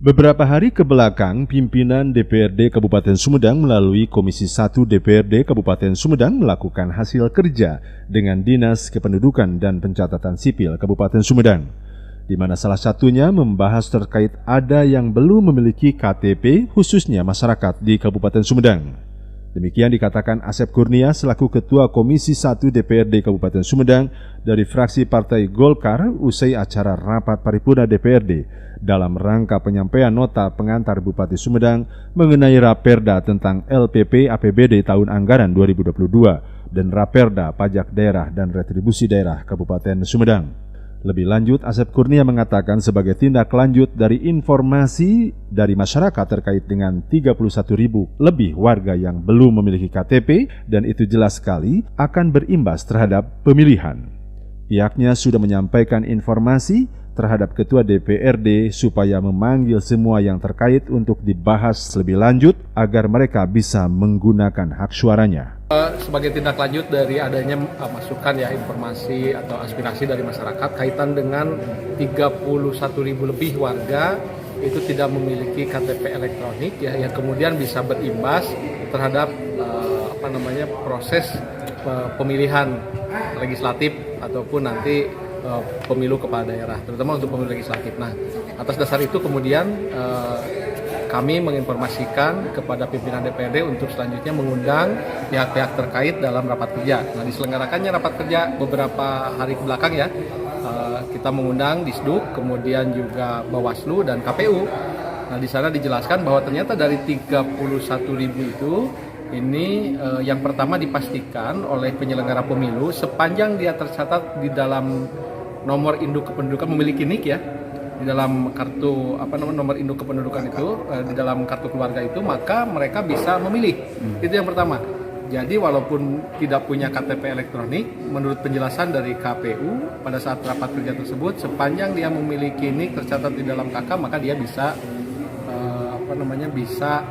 Beberapa hari ke belakang, pimpinan DPRD Kabupaten Sumedang melalui Komisi 1 DPRD Kabupaten Sumedang melakukan hasil kerja dengan Dinas Kependudukan dan Pencatatan Sipil Kabupaten Sumedang, di mana salah satunya membahas terkait ada yang belum memiliki KTP, khususnya masyarakat di Kabupaten Sumedang. Demikian dikatakan Asep Kurnia selaku Ketua Komisi 1 DPRD Kabupaten Sumedang dari fraksi Partai Golkar usai acara rapat paripurna DPRD dalam rangka penyampaian nota pengantar Bupati Sumedang mengenai Raperda tentang LPP APBD tahun anggaran 2022 dan Raperda Pajak Daerah dan Retribusi Daerah Kabupaten Sumedang. Lebih lanjut, Asep Kurnia mengatakan sebagai tindak lanjut dari informasi dari masyarakat terkait dengan 31.000 lebih warga yang belum memiliki KTP dan itu jelas sekali akan berimbas terhadap pemilihan. Pihaknya sudah menyampaikan informasi terhadap Ketua DPRD supaya memanggil semua yang terkait untuk dibahas lebih lanjut agar mereka bisa menggunakan hak suaranya. Sebagai tindak lanjut dari adanya masukan ya informasi atau aspirasi dari masyarakat kaitan dengan 31.000 lebih warga itu tidak memiliki KTP elektronik ya, yang kemudian bisa berimbas terhadap proses pemilihan legislatif ataupun nanti pemilu kepala daerah, terutama untuk pemilu legislatif. Nah, atas dasar itu kemudian kami menginformasikan kepada pimpinan DPRD untuk selanjutnya mengundang pihak-pihak terkait dalam rapat kerja. Nah, diselenggarakannya rapat kerja beberapa hari ke belakang ya, kita mengundang Disduk, kemudian juga Bawaslu dan KPU. Nah, di sana dijelaskan bahwa ternyata dari 31.000 itu ini yang pertama dipastikan oleh penyelenggara pemilu sepanjang dia tercatat di dalam nomor induk kependudukan memiliki NIK ya, di dalam kartu nomor induk kependudukan itu di dalam kartu keluarga itu, maka mereka bisa memilih. Itu yang pertama. Jadi walaupun tidak punya KTP elektronik, menurut penjelasan dari KPU pada saat rapat kerja tersebut, sepanjang dia memiliki NIK tercatat di dalam KK, maka dia bisa bisa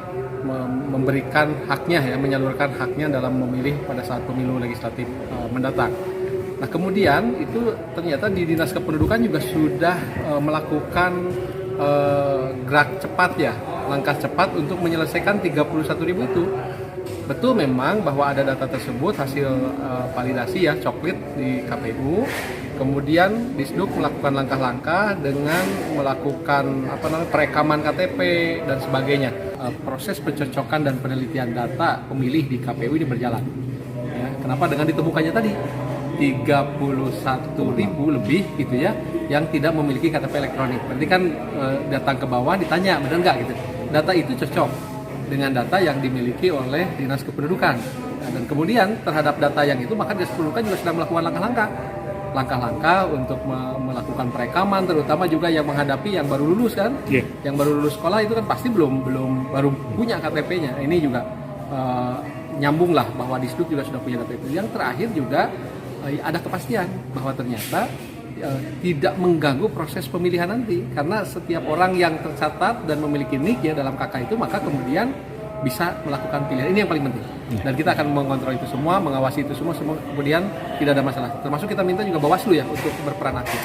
memberikan haknya ya, menyalurkan haknya dalam memilih pada saat pemilu legislatif mendatang. Nah, kemudian itu ternyata di Dinas Kependudukan juga sudah melakukan gerak cepat ya, langkah cepat untuk menyelesaikan 31.000 itu. Betul memang bahwa ada data tersebut hasil validasi ya, coklit di KPU. Kemudian Disduk melakukan langkah-langkah dengan melakukan perekaman KTP dan sebagainya. Proses pencocokan dan penelitian data pemilih di KPU ini berjalan. Ya, kenapa dengan ditemukannya tadi 31.000 lebih gitu ya yang tidak memiliki KTP elektronik. Berarti kan datang ke bawah ditanya benar nggak gitu. Data itu cocok dengan data yang dimiliki oleh Dinas Kependudukan. Nah, dan kemudian terhadap data yang itu maka Dinas Kependudukan juga sudah melakukan langkah-langkah untuk melakukan perekaman, terutama juga yang menghadapi yang baru lulus kan, yang baru lulus sekolah itu kan pasti belum baru punya KTP-nya. Ini juga nyambung lah bahwa Disduk juga sudah punya KTP. Yang terakhir juga ada kepastian bahwa ternyata tidak mengganggu proses pemilihan nanti, karena setiap orang yang tercatat dan memiliki NIK ya dalam KK itu maka kemudian bisa melakukan pilihan. Ini yang paling penting. Dan kita akan mengontrol itu semua, mengawasi itu semua kemudian tidak ada masalah. Termasuk kita minta juga Bawaslu ya untuk berperan aktif.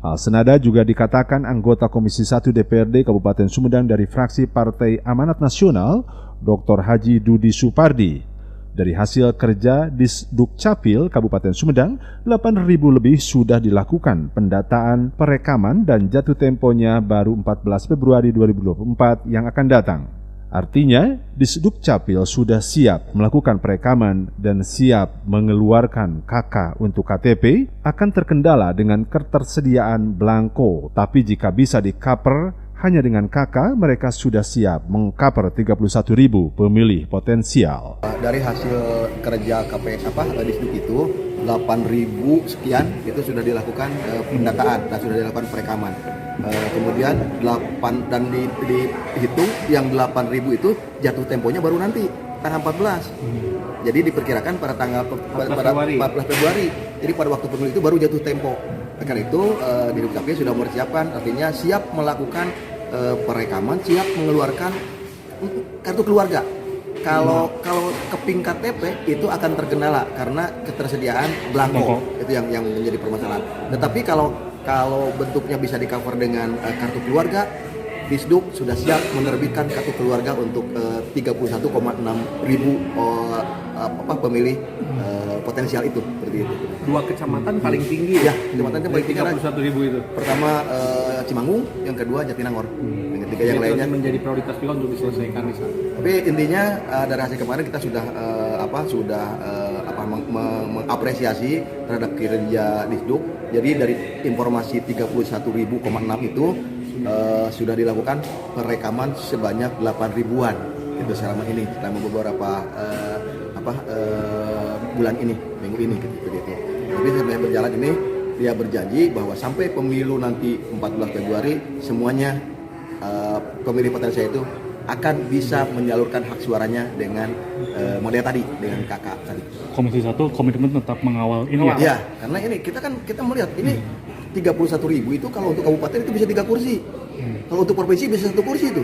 Hal senada juga dikatakan anggota Komisi 1 DPRD Kabupaten Sumedang dari fraksi Partai Amanat Nasional, Dr. Haji Dudi Supardi. Dari hasil kerja Disduk Capil Kabupaten Sumedang, 8.000 lebih sudah dilakukan pendataan, perekaman, dan jatuh temponya baru 14 Februari 2024 yang akan datang. Artinya, Disduk Capil sudah siap melakukan perekaman dan siap mengeluarkan KK untuk KTP, akan terkendala dengan ketersediaan belangko, tapi jika bisa di-cover hanya dengan KK, mereka sudah siap meng-cover 31.000 pemilih potensial. Dari hasil kerja Disduk itu 8.000 sekian itu sudah dilakukan pendataan dan sudah dilakukan perekaman. Kemudian 8 dan dihitung yang 8.000 itu jatuh temponya baru nanti tanggal 14. Jadi diperkirakan pada tanggal 14 Februari. Jadi pada waktu pemilu itu baru jatuh tempo. Karena itu di Dukcapil sudah mempersiapkan, artinya siap melakukan perekaman, siap mengeluarkan kartu keluarga. Kalau keping KTP itu akan terkendala karena ketersediaan belangko. Itu yang menjadi permasalahan. Tetapi kalau bentuknya bisa di cover dengan kartu keluarga, Disduk sudah siap menerbitkan kartu keluarga untuk 31,6 ribu pemilih potensial itu, seperti itu. 2 kecamatan paling tinggi Ya, kecamatannya paling tinggi. 31.000 itu. Pertama Cimanggung, yang kedua Jatinangor, yang ketiga yang lainnya. Menjadi prioritas juga untuk diselesaikan di sana. Tapi intinya dari hasil kemarin kita sudah mengapresiasi terhadap kinerja Disduk. Jadi dari informasi 31.000,6 itu sudah dilakukan perekaman sebanyak 8.000-an itu selama ini, selama beberapa bulan ini, minggu ini gitu. Tapi setelah berjalan ini dia berjanji bahwa sampai pemilu nanti 14 Februari semuanya pemilih potensial itu akan bisa menyalurkan hak suaranya dengan model tadi, dengan kakak tadi. Komisi 1 komitmen tetap mengawal ini ya? Ya, karena ini kita melihat ini 31.000 itu kalau untuk kabupaten itu bisa 3 kursi. Kalau untuk provinsi bisa 1 kursi itu.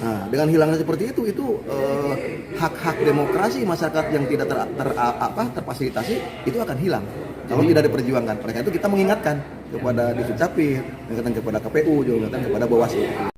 Nah, dengan hilangnya seperti itu hak-hak demokrasi masyarakat yang tidak terfasilitasi itu akan hilang kalau tidak diperjuangkan. Oleh karena itu kita mengingatkan kepada Disdukcapil, mengingatkan kepada KPU, juga mengingatkan kepada Bawaslu.